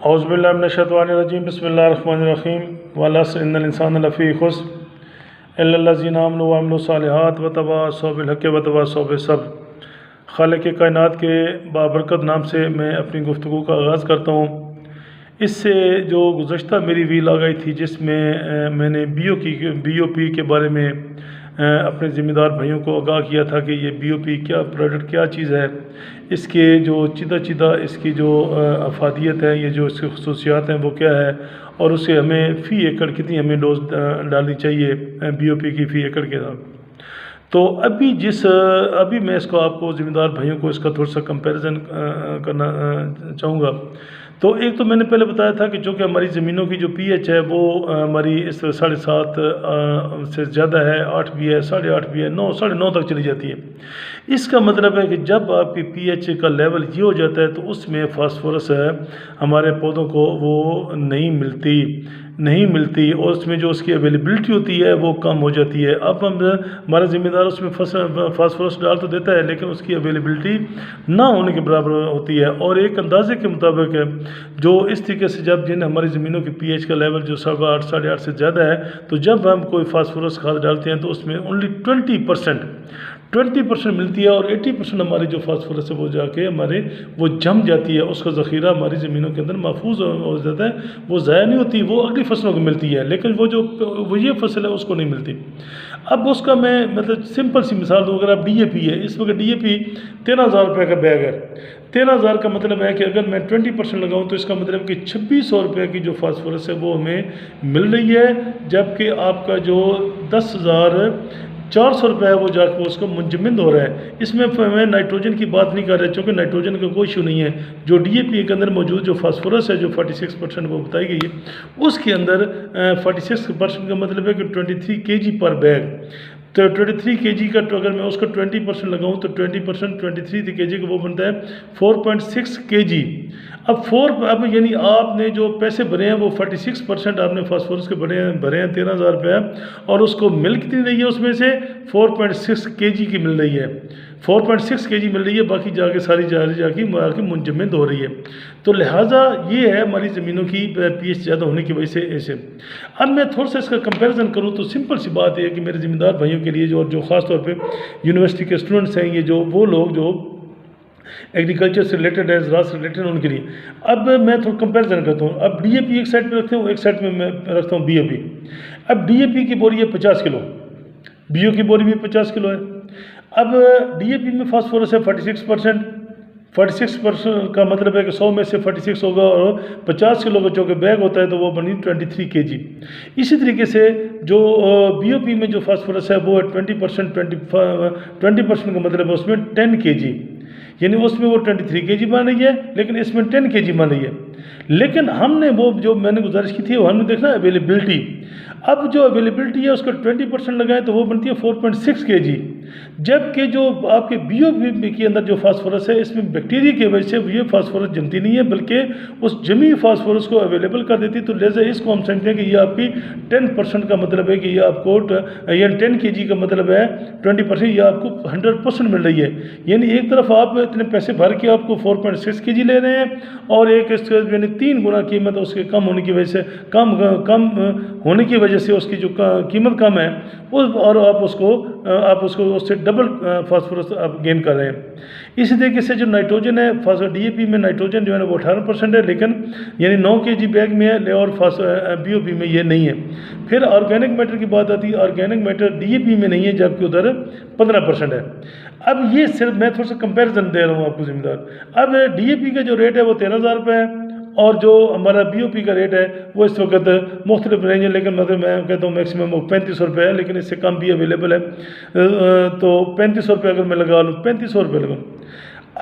औज़ुबिल्लाहिमिनश्शैतानिर्रजीम बिस्मिल्लाहिर्रहमानिर्रहीम वल अस्र इन्नल इंसान लफ़ी खुस्र इल्लल्लज़ीना आमनु व अमिलुस्सालिहात व तवासौ बिल हक़्क़ि व तवासौ बिस्सब्र। खालिक़ कायनात के बाबरकत नाम से मैं अपनी गुफ्तगू का आगाज़ करता हूँ। इससे जो गुज़श्ता मेरी वील आ गई थी जिसमें मैंने BOP के बारे में अपने ज़िम्मेदार भाइयों को आगाह किया था कि ये BOP क्या प्रोडक्ट क्या चीज़ है, इसके जो चीदा इसकी जो अफादियत है, ये जो इसकी खसूसियात हैं वो क्या है, और उसे हमें फ़ी एकड़ कितनी हमें डोज डालनी चाहिए BOP की फ़ी एकड़ के साथ। तो अभी मैं इसको आपको ज़िम्मेदार भाइयों को इसका थोड़ा सा कंपैरिजन करना चाहूँगा। तो एक तो मैंने पहले बताया था कि जो कि हमारी ज़मीनों की जो pH है वो हमारी इस 7.5 से ज़्यादा है, 8 भी है, 8.5 भी है, 9, 9.5 तक चली जाती है। इसका मतलब है कि जब आपकी pH का लेवल ये हो जाता है तो उसमें फास्फोरस है हमारे पौधों को वो नहीं मिलती और उसमें जो उसकी अवेलेबिलिटी होती है वो कम हो जाती है। अब हमारा ज़िम्मेदार उसमें फास्फोरस डाल तो देता है लेकिन उसकी अवेलेबिलिटी ना होने के बराबर होती है। और एक अंदाजे के मुताबिक जो इस तरीके से जब हमारी ज़मीनों की pH का लेवल जो 8.5 8.5 से ज़्यादा है तो जब हम कोई फास्फोरस खाद डालते हैं तो उसमें ओनली 20% मिलती है और 80% हमारी जो फास्फोरस है वो जाके वो जम जाती है, उसका ज़ख़ीरा हमारी ज़मीनों के अंदर महफूज हो जाता है, वो ज़ाया नहीं होती, वो अगली फसलों को मिलती है, लेकिन वो ये फसल है उसको नहीं मिलती। अब उसका मैं मतलब सिंपल सी मिसाल दूँ, अगर आप DAP है, इस वक्त DAP 13,000 रुपये का बैग है। 13,000 का मतलब है कि अगर मैं 20% लगाऊँ तो इसका मतलब कि 2600 रुपये की जो फास्फोरस है वो हमें मिल रही है, जबकि आपका जो 10,400 रुपये है वो जाकर उसको मुंजमद हो रहा है। इसमें मैं नाइट्रोजन की बात नहीं कर रहा चूँकि नाइट्रोजन का कोई इशू नहीं है। जो DAP के अंदर मौजूद जो फास्फोरस है जो 46% वो बताई गई है, उसके अंदर 46% का मतलब है कि 23 kg पर बैग। तो 23 kg का तो अगर मैं उसका 20% लगाऊँ तो 20% 23 kg का वो बनता है 4.6 kg। अब यानी आपने जो पैसे भरे हैं वो 46% आपने फास्फोरस के भरे हैं 13,000 रुपये, और उसको मिल कितनी रही है, उसमें से 4.6 kg की मिल रही है, 4.6 kg मिल रही है, बाकी जाके मुंजमद हो रही है। तो लिहाजा ये है हमारी ज़मीनों की pH ज़्यादा होने की वजह से ऐसे। अब मैं थोड़ा सा इसका कंपैरिजन करूँ तो सिंपल सी बात है कि मेरे ज़िम्मेदार भाइयों के लिए जो ख़ास तौर पे यूनिवर्सिटी के स्टूडेंट्स हैं, ये वो लोग जो एग्रीकल्चर से रिलेटेड है, ज़राअत से रिलेटेड है, उनके लिए अब मैं थोड़ा कंपैरिजन करता हूँ। अब DAP एक साइड पे रखता हूँ, एक साइड में मैं रखता हूँ BOP। अब DAP की बोरी है 50 किलो, BO की बोरी भी 50 किलो है। अब DAP में फास्फोरस है 46% का मतलब है कि 100 में से 46 होगा, और 50 किलो का जो कि बैग होता है तो वो बनी 23 kg। इसी तरीके से जो BOP में जो फास्फोरस है वो है 20% का मतलब है उसमें 10 kg, यानी उसमें वो 23 kg बन रही है लेकिन इसमें 10 kg बन रही है। लेकिन हमने वो जो मैंने गुजारिश की थी वो हमने देखना अवेलेबिलिटी। अब जो अवेलेबिलिटी है उसका 20% लगाएं तो वो बनती है 4.6 kg, जबकि जो आपके BOP के अंदर जो फास्फोरस है इसमें बैक्टीरिया की वजह से ये फास्फोरस जमती नहीं है बल्कि उस जमी फास्फोरस को अवेलेबल कर देती है। तो लिहाजा इसको हम समझते हैं कि ये आपकी 10% का मतलब है कि ये आपको 10 kg का मतलब है 20%, ये आपको 100% मिल रही है। यानी एक तरफ आप इतने पैसे भर के आपको 4.6 kg ले रहे हैं और एक यानी 3 गुना कीमत उसके कम होने की वजह से कम होने की वजह से उसकी जो कीमत कम है और आप उसको उससे डबल फास्फोरस आप गेन कर रहे हैं। इसी तरीके से जो नाइट्रोजन है DAP में नाइट्रोजन जो है वो 18% है, लेकिन यानी 9 kg बैग में है, और BOP में ये नहीं है। फिर ऑर्गेनिक मैटर की बात आती है, ऑर्गेनिक मैटर DAP में नहीं है जबकि उधर 15% है। अब ये सिर्फ मैं थोड़ा सा कंपैरिजन दे रहा हूँ आपको ज़िम्मेदार। अब DAP का जो रेट है वो 13,000 रुपये है और जो हमारा BOP का रेट है वो इस वक्त मुख्तलिफ रेंज है, लेकिन मतलब मैं कहता हूँ मैक्सिमम वो 3500 रुपये है, लेकिन इससे कम भी अवेलेबल है। तो 3500 रुपये अगर मैं लगा लूँ, 3500 रुपये लगाऊँ।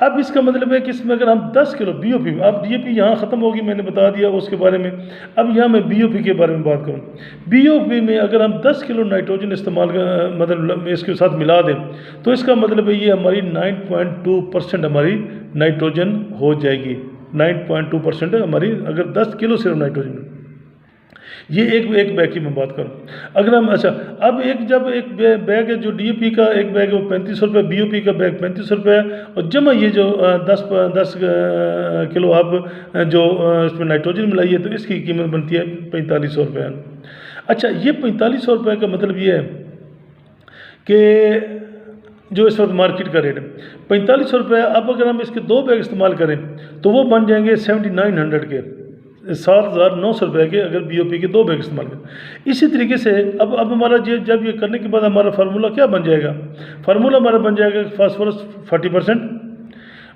अब इसका मतलब है कि इसमें अगर हम 10 किलो BOP, अब DAP यहाँ ख़त्म होगी, मैंने बता दिया उसके बारे में। अब यहाँ मैं BOP के बारे में बात करूँ। BOP में अगर हम 10 किलो नाइट्रोजन इस्तेमाल मतलब इसके साथ मिला दें तो इसका मतलब है ये हमारी 9.2% हमारी नाइट्रोजन हो जाएगी। 9.2% हमारी, अगर 10 किलो सिर्फ नाइट्रोजन। ये एक एक बैग की मैं बात करूँ। अगर हम अच्छा, अब जब एक बैग है जो डीएपी का एक बैग है वो 3500 रुपये, बीओपी का बैग 3500 रुपये है, और जमा ये जो 10 किलो आप जो इसमें नाइट्रोजन मिलाई है तो इसकी कीमत बनती है 4500 रुपये। अच्छा, ये 4500 रुपये का मतलब ये है कि जो इस वक्त मार्केट का रेट है 4500 रुपये। अब अगर हम इसके 2 बैग इस्तेमाल करें तो वो बन जाएंगे 7900 के, 7900 रुपये के, अगर बीओपी के 2 बैग इस्तेमाल करें। इसी तरीके से अब हमारा जब ये करने के बाद हमारा फार्मूला क्या बन जाएगा? फार्मूला हमारा बन जाएगा फास्फोरस 40%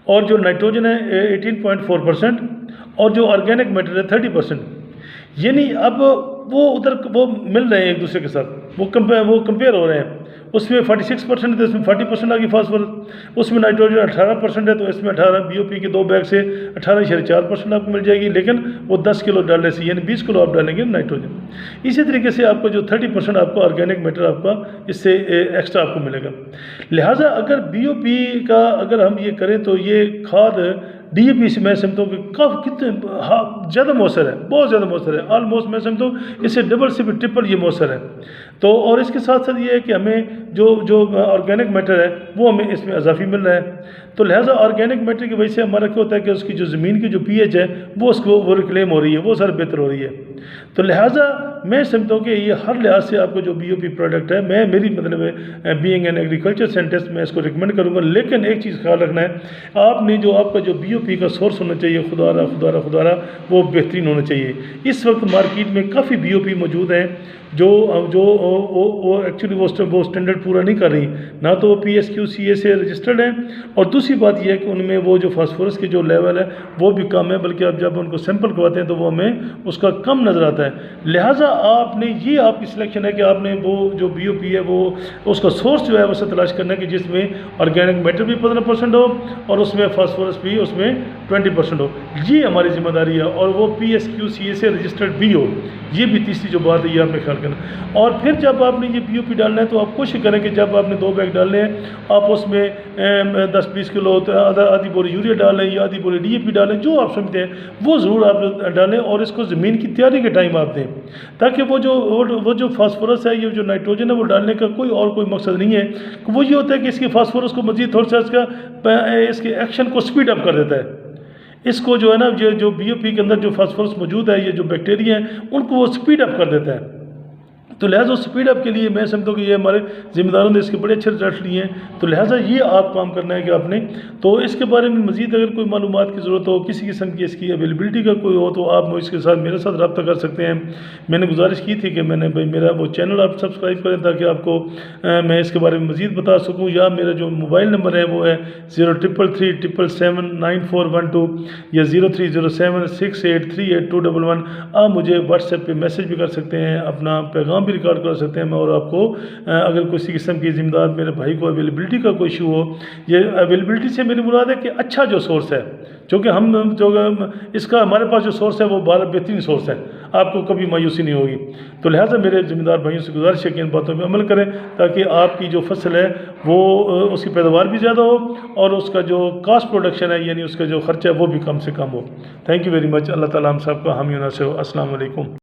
और जो नाइट्रोजन है 18.4% और जो ऑर्गेनिक मैटर है 30%। यानी अब वो उधर वो मिल रहे हैं एक दूसरे के साथ, वो कंपेयर हो रहे हैं। उसमें 46% है तो इसमें 40% आ गई फास्फोरस, उसमें नाइट्रोजन 18% है तो इसमें 18, बीओपी के 2 बैग से 18.4% आपको मिल जाएगी, लेकिन वो 10 किलो डालने से, यानी 20 किलो आप डालेंगे नाइट्रोजन। इसी तरीके से आपको जो 30% आपको ऑर्गेनिक मैटर आपका इससे एक्स्ट्रा आपको मिलेगा। लिहाजा अगर बीओपी का अगर हम ये करें तो ये खाद डीएपी से मैं समझता हूँ कि काफ़ी कितने ज़्यादा मौसर है, बहुत ज़्यादा मौसर है, ऑलमोस्ट मैं समझता हूँ इससे डबल से भी ट्रिपल ये मौसर है। तो और इसके साथ साथ ये है कि हमें जो ऑर्गेनिक मैटर है वो हमें इसमें इजाफी मिल रहा है। तो लिहाजा ऑर्गेनिक मैटर की वजह से हमारा क्या होता है कि उसकी जो ज़मीन की जो पीएच है वो उसको वो रिक्लेम हो रही है, वो सारा बेहतर हो रही है। तो लिहाजा मैं समझता हूँ कि ये हर लिहाज से आपको जो बीओपी प्रोडक्ट है, मैं मेरी मतलब बीइंग एन एग्रीकल्चर साइंटिस्ट मैं इसको रिकमेंड करूँगा। लेकिन एक चीज़ ख्याल रखना है, आपने जो आपका जो बीओपी का सोर्स होना चाहिए खुदारा वो बेहतरीन होना चाहिए। इस वक्त मार्केट में काफ़ी बीओपी मौजूद हैं जो एक्चुअली वो स्टैंडर्ड पूरा नहीं कर रही, ना तो वो PSQCA से रजिस्टर्ड है, और दूसरी बात यह है कि उनमें वो जो फास्फोरस की जो लेवल है वो भी कम है, बल्कि आप जब उनको सैंपल करवाते हैं तो वो हमें उसका कम नज़र आता है। लिहाजा आपने ये आपकी सिलेक्शन है कि आपने वो जो बीओपी है वो उसका सोर्स जो है वो तलाश करना है कि जिसमें ऑर्गेनिक मैटर भी 15% हो और उसमें फास्फोरस भी उसमें 20% हो। ये हमारी जिम्मेदारी है, और वो PSQCA से रजिस्टर्ड भी हो। ये भी तीसरी जो बात है ये आपने ख्याल करना। और फिर जब आपने ये बीओपी डालना है तो आप कोशिश करें कि जब आपने 2 बैग डालने हैं आप उसमें 10-20 किलो आधी बोरी यूरिया डालें या आधी बोरी डीएपी डालें, जो आप समझते हैं वो ज़रूर आप डालें, और इसको ज़मीन की तैयारी के टाइम आप दें, ताकि वो जो फास्फोरस है, ये जो नाइट्रोजन है वो डालने का कोई मकसद नहीं है। वो ये होता है कि इसके फास्फोरस को मज़ीद थोड़ा सा इसके एक्शन को स्पीड अप कर देता है। इसको जो है ना जो बीओपी के अंदर जो फास्फोरस मौजूद है, ये जो बैक्टीरिया हैं उनको वो स्पीड अप कर देता है। तो लिहाजा स्पीड अप के लिए मैं समझता हूँ कि ये हमारे ज़िम्मेदारों ने इसके बड़े अच्छे रिजल्ट लिए हैं। तो लिहाजा ये आप काम करना है कि आपने, तो इसके बारे में मज़ीद अगर कोई मालूमात की ज़रूरत हो, किसी किस्म की इसकी अवेलेबिलिटी का कोई हो, तो आप इसके साथ मेरे साथ रब्ता कर सकते हैं। मैंने गुजारिश की थी कि मैंने भाई मेरा वो चैनल आप सब्सक्राइब करें ताकि आपको मैं इसके बारे में मज़ीद बता सकूँ, या मेरा जो मोबाइल नंबर है वो है 0333779412 या 030768382211। आप मुझे व्हाट्सएप पर मैसेज भी कर सकते हैं, अपना पैगाम भी रिकॉर्ड कर सकते हैं। मैं और आपको अगर किसी किस्म की ज़िम्मेदार मेरे भाई को अवेलेबिलिटी का कोई इशू हो, ये अवेलेबिलिटी से मेरी मुराद है कि अच्छा जो सोर्स है, क्योंकि हम जो इसका हमारे पास जो सोर्स है वो बेहतरीन सोर्स है, आपको कभी मायूसी नहीं होगी। तो लिहाजा मेरे ज़िम्मेदार भाइयों से गुजारिश है कि इन बातों पर अमल करें ताकि आपकी जो फसल है वो उसकी पैदावार भी ज़्यादा हो और उसका जो कास्ट प्रोडक्शन है यानी उसका जो खर्चा है वो भी कम से कम हो। Thank you very much. Allah ताला हम सब का हामी नासिर हो। अस्सलाम वालेकुम।